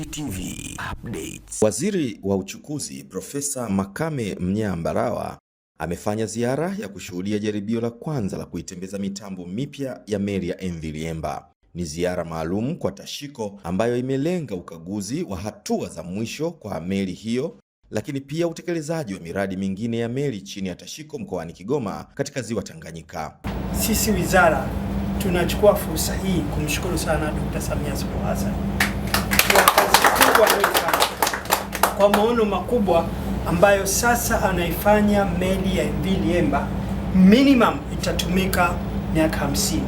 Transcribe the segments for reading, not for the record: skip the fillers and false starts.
Meli TV Updates. Waziri wa Uchukuzi Profesa Makame Mnyambarawa amefanya ziara ya kushuhudia jaribio la kwanza la kuitembeza mitambo mipya ya meli ya MV Liemba. Ni ziara maalum kwa Tashiko ambayo imelenga ukaguzi wa hatua za mwisho kwa meli hiyo, lakini pia utekelezaji wa miradi mingine ya meli chini ya Tashiko mkoani Kigoma katika ziwa Tanganyika. Sisi wizara tunachukua fursa hii kumshukuru sana Dr. Samia Suluhu Hassan kwa kazi kubwa anayofanya, kwa maono makubwa ambayo sasa anaifanya meli ya MV Liemba. Minimum itatumika miaka 50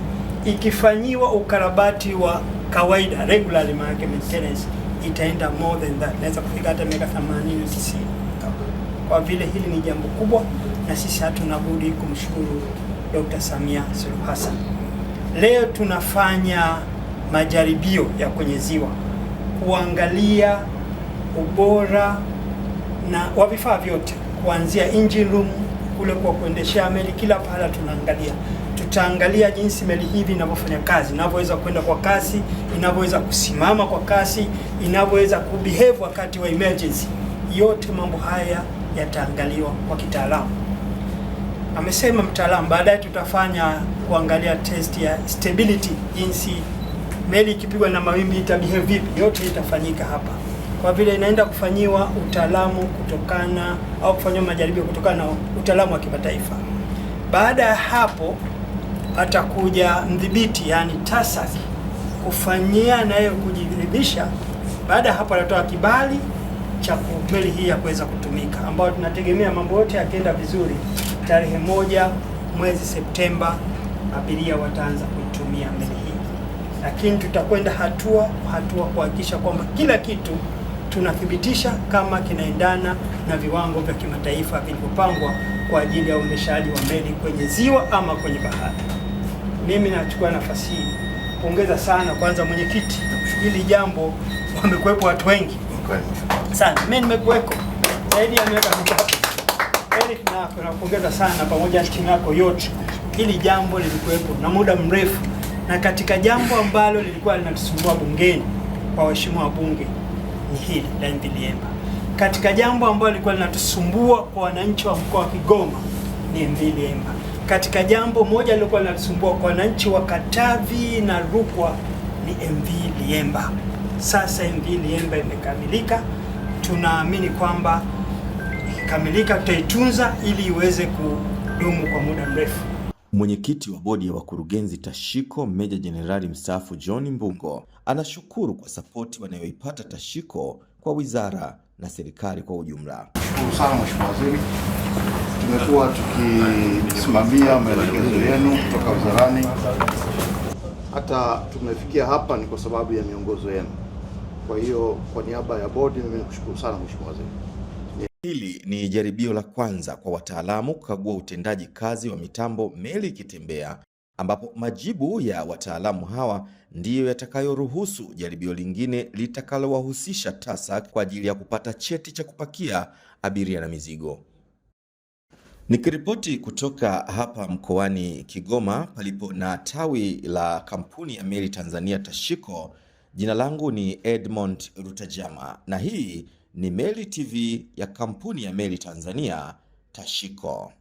ikifanyiwa ukarabati wa kawaida regular maintenance itaenda more than that, naweza kufika hata miaka 80 90. Kwa vile hili ni jambo kubwa, na sisi hatuna budi kumshukuru Dr. Samia Suluhu Hassan. Leo tunafanya majaribio ya kwenye ziwa kuangalia ubora na wa vifaa vyote, kuanzia engine room kule kwa kuendeshea meli, kila pahala tunaangalia. Tutaangalia jinsi meli hivi inavyofanya kazi, inavyoweza kwenda kwa kasi, inavyoweza kusimama kwa kasi, inavyoweza kubehave wakati wa emergency. Yote mambo haya yataangaliwa kwa kitaalamu. Amesema mtaalamu, baadaye tutafanya kuangalia test ya stability, jinsi meli ikipigwa na mawimbi itabehave vipi. Yote itafanyika hapa, kwa vile inaenda kufanyiwa utaalamu kutokana au kufanywa majaribio kutokana na utaalamu wa kimataifa. Baada ya hapo atakuja mdhibiti, yani TASAC, kufanyia nayo kujiridhisha. Baada ya hapo atatoa kibali cha meli hii ya kuweza kutumika, ambao tunategemea mambo yote yakienda vizuri, tarehe 1 mwezi Septemba abiria wataanza kuitumia meli hii. Lakini tutakwenda hatua kwa hatua kuhakikisha kwamba kila kitu tunathibitisha kama kinaendana na viwango vya kimataifa vilivyopangwa kwa ajili ya uendeshaji wa meli kwenye ziwa ama kwenye bahari. Mimi nachukua nafasi hii kuongeza sana kwanza mwenyekiti, hili jambo wamekuwepo watu wengi sana. Mimi nimekuweko zaidi ya miaka 3. Na kuongeza sana pamoja na timu yako yote. Hili jambo lilikuwepo na muda mrefu, na katika jambo ambalo lilikuwa linatusumbua bungeni kwa waheshimiwa wabunge ni hili la MV Liemba. Katika jambo ambalo lilikuwa linatusumbua kwa wananchi wa mkoa wa Kigoma ni MV Liemba. Katika jambo moja lilikuwa linatusumbua kwa wananchi wa Katavi na Rukwa ni MV Liemba. Sasa MV Liemba imekamilika, tunaamini kwamba ikikamilika tutaitunza ili iweze kudumu kwa muda mrefu. Mwenyekiti wa bodi ya wakurugenzi Tashiko, Meja Jenerali mstaafu John Mbungo, anashukuru kwa sapoti wanayoipata Tashiko kwa wizara na serikali kwa ujumla. Shukuru sana Mheshimiwa Waziri, tumekuwa tukisimamia maelekezo yenu kutoka wizarani, hata tumefikia hapa ni kwa sababu ya miongozo yenu. Kwa hiyo kwa niaba ya bodi mimi nikushukuru sana Mheshimiwa Waziri. Hili ni jaribio la kwanza kwa wataalamu kukagua utendaji kazi wa mitambo meli ikitembea, ambapo majibu ya wataalamu hawa ndiyo yatakayoruhusu jaribio lingine litakalowahusisha TASAC kwa ajili ya kupata cheti cha kupakia abiria na mizigo. Nikiripoti kutoka hapa mkoani Kigoma palipo na tawi la kampuni ya meli Tanzania Tashiko, jina langu ni Edmond Rutajama na hii ni Meli TV ya kampuni ya meli Tanzania Tashiko.